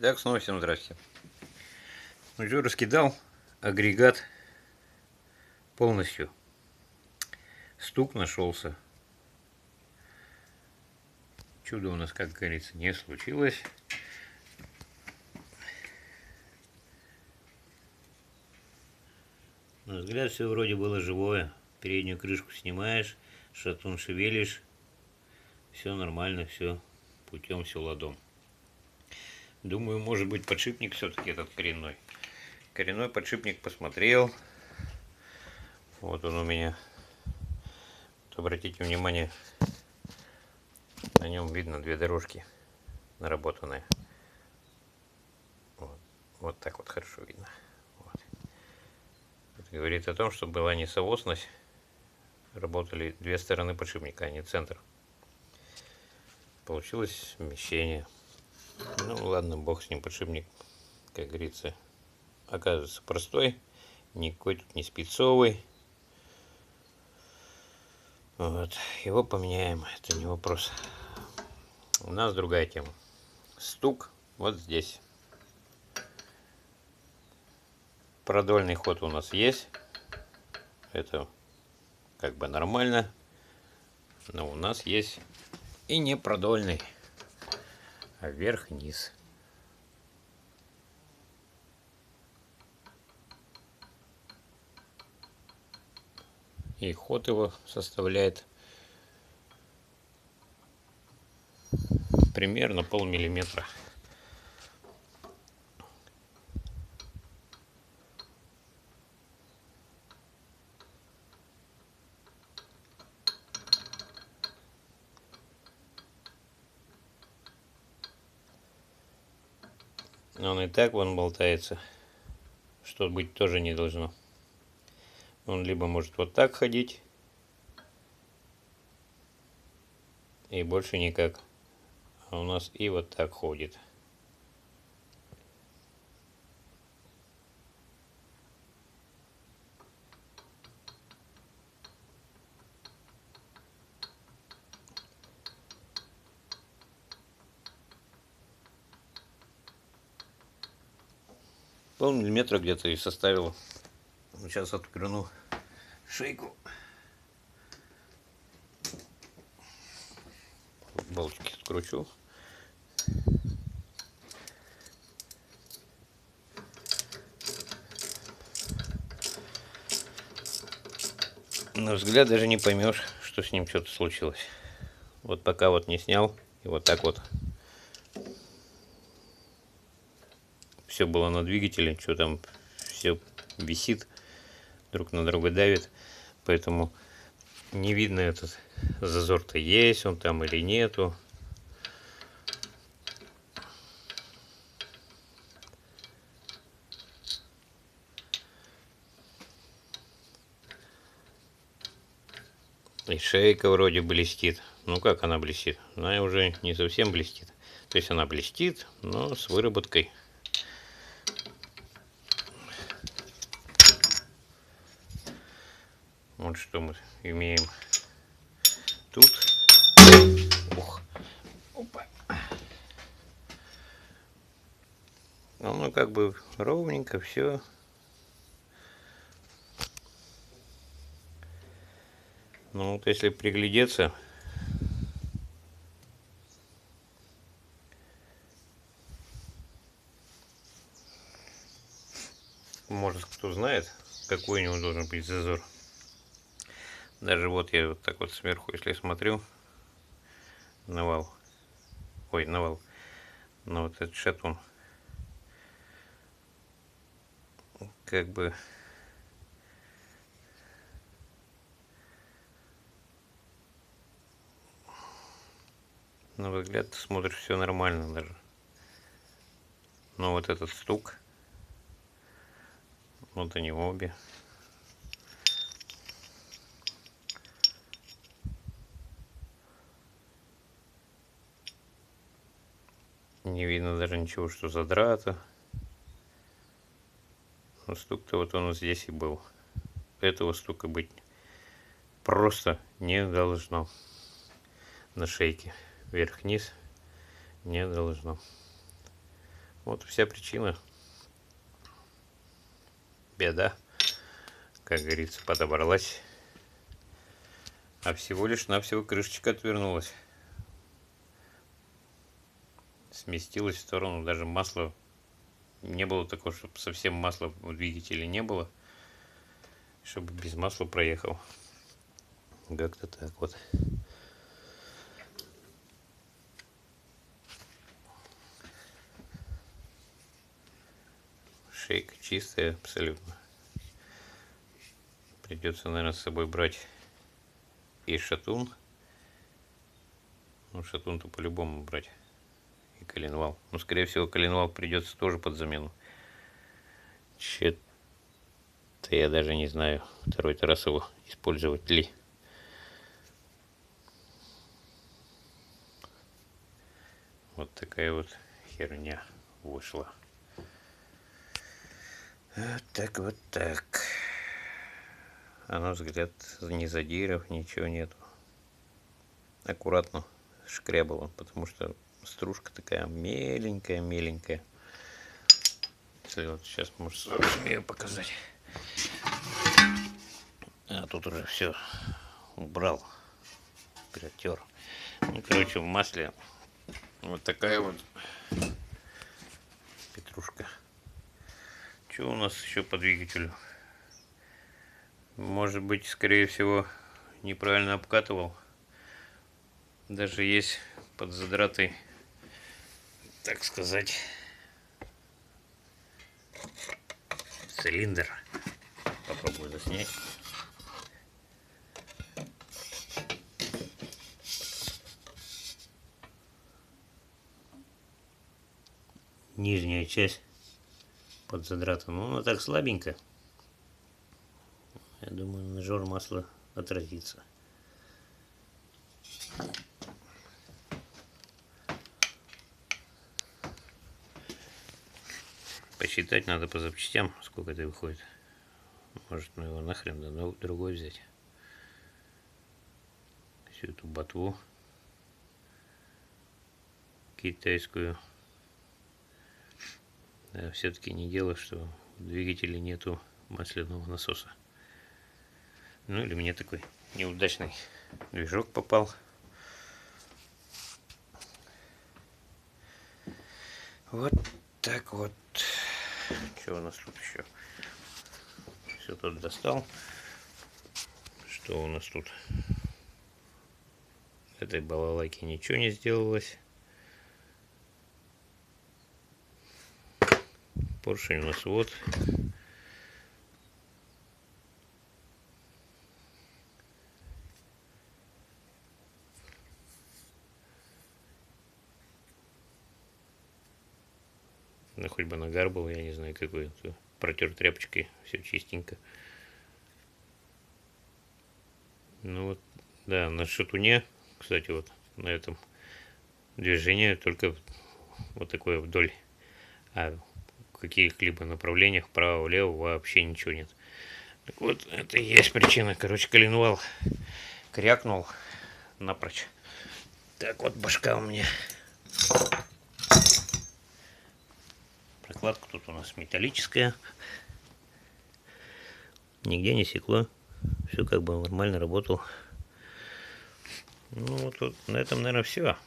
Так, снова всем здрасте. Уже раскидал агрегат полностью. Стук нашелся. Чудо у нас, как говорится, не случилось. На взгляд все вроде было живое. Переднюю крышку снимаешь, шатун шевелишь. Все нормально, все путем, все ладом. Думаю, может быть, подшипник все-таки этот коренной. Коренной подшипник посмотрел. Вот он у меня. Вот обратите внимание, на нем видно две дорожки наработанные. Вот так вот хорошо видно. Вот. Это говорит о том, что была несоосность. Работали две стороны подшипника, а не центр. Получилось смещение. Ну ладно, бог с ним, подшипник, как говорится, оказывается простой. Никакой тут не спецовый. Вот. Его поменяем, это не вопрос. У нас другая тема. Стук вот здесь. Продольный ход у нас есть. Это как бы нормально. Но у нас есть и не продольный, а вверх-вниз. И ход его составляет примерно полмиллиметра. Он и так вон болтается, что быть тоже не должно. Он либо может вот так ходить, и больше никак. А у нас и вот так ходит. Полмиллиметра где-то и составил. Сейчас открыну шейку. Болтики откручу. На взгляд даже не поймешь, что с ним что-то случилось. Вот пока вот не снял, и вот так вот все было на двигателе, что там все висит, друг на друга давит, поэтому не видно этот зазор-то есть он там или нету. И шейка вроде блестит. Ну как она блестит? Она уже не совсем блестит. То есть она блестит, но с выработкой. Вот что мы имеем тут. Ух. Опа. Ну как бы ровненько все. Ну вот если приглядеться, может кто знает, какой у него должен быть зазор. Даже вот я вот так вот сверху, если смотрю на вал, на вот этот шатун, как бы на взгляд смотришь все нормально даже. Но вот этот стук, вот они обе. Не видно даже ничего, что задрато. Но стук-то вот он здесь и был. Этого стука быть просто не должно. На шейке вверх-вниз не должно. Вот вся причина. Беда, как говорится, подобралась. А всего лишь навсего крышечка отвернулась. Сместилась в сторону, даже масла не было такого, чтобы совсем масла в двигателе не было, чтобы без масла проехал. Как-то так вот. Шейка чистая абсолютно. Придется, наверное, с собой брать и шатун. Ну, шатун-то по-любому брать. И коленвал. Но, скорее всего, коленвал придется тоже под замену. Че-то я даже не знаю, второй-то раз его использовать ли. Вот такая вот херня вышла. Вот так вот так. А на взгляд, ни задиров, ничего нету. Аккуратно шкрябал он, потому что стружка такая меленькая. Вот сейчас, может, сумею показать. А тут уже все убрал, протер. Ну, короче, в масле вот такая вот петрушка. Что у нас еще по двигателю? Может быть, скорее всего, неправильно обкатывал. Даже есть под задратой, так сказать, цилиндр. Попробую заснять. Нижняя часть под задратом, ну, она так слабенько. Я думаю, нажор масла отразится. Посчитать надо по запчастям, сколько это выходит. Может, ну его нахрен, да, но другой взять. Всю эту ботву китайскую. Да, все-таки не дело, что в двигателе нету масляного насоса. Ну или мне такой неудачный движок попал. Вот так вот. Что у нас тут еще? Все тут достал. Что у нас тут? Этой балалайки ничего не сделалось. Поршень у нас вот. Да хоть бы нагар был, я не знаю какой. Протер тряпочкой, все чистенько. Ну вот, да, на шатуне, кстати, вот на этом движение только вот такое вдоль. А в каких-либо направлениях, вправо-влево, вообще ничего нет. Так вот, это и есть причина. Короче, коленвал крякнул напрочь. Так вот, башка у меня. Прокладка тут у нас металлическая. Нигде не секло. Все как бы нормально работало. Ну вот на этом, наверное, все.